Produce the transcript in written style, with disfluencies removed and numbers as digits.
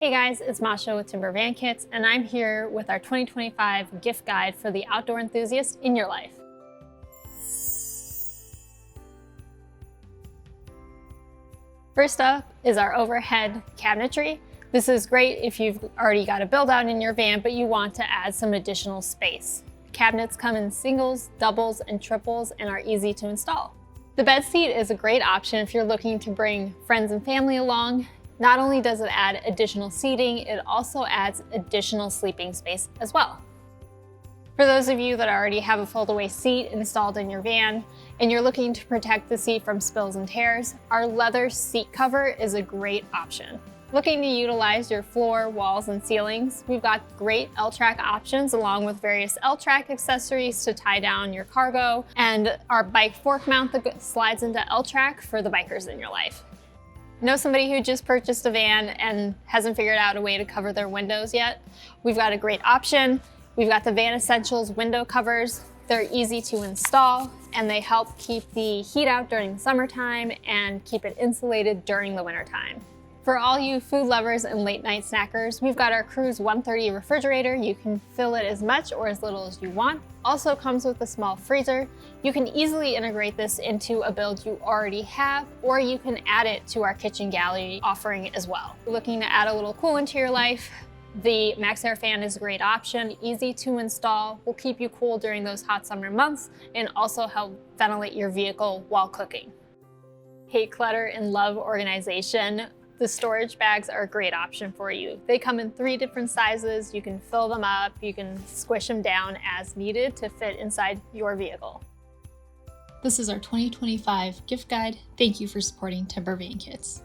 Hey guys, it's Masha with Timber Van Kits, and I'm here with our 2025 gift guide for the outdoor enthusiast in your life. First up is our overhead cabinetry. This is great if you've already got a build out in your van, but you want to add some additional space. Cabinets come in singles, doubles, and triples and are easy to install. The bed seat is a great option if you're looking to bring friends and family along. Not only does it add additional seating, it also adds additional sleeping space as well. For those of you that already have a fold-away seat installed in your van and you're looking to protect the seat from spills and tears, our leather seat cover is a great option. Looking to utilize your floor, walls, and ceilings, we've got great L-track options along with various L-track accessories to tie down your cargo, and our bike fork mount that slides into L-track for the bikers in your life. Know somebody who just purchased a van and hasn't figured out a way to cover their windows yet? We've got a great option. We've got the Van Essentials window covers. They're easy to install and they help keep the heat out during the summertime and keep it insulated during the wintertime. For all you food lovers and late night snackers, we've got our Cruise 130 refrigerator. You can fill it as much or as little as you want. Also comes with a small freezer. You can easily integrate this into a build you already have, or you can add it to our kitchen gallery offering as well. Looking to add a little coolant to your life, the Maxxair fan is a great option. Easy to install, will keep you cool during those hot summer months, and also help ventilate your vehicle while cooking. Hate clutter and love organization. The storage bags are a great option for you. They come in 3 different sizes. You can fill them up, you can squish them down as needed to fit inside your vehicle. This is our 2025 gift guide. Thank you for supporting Timber Van Kits.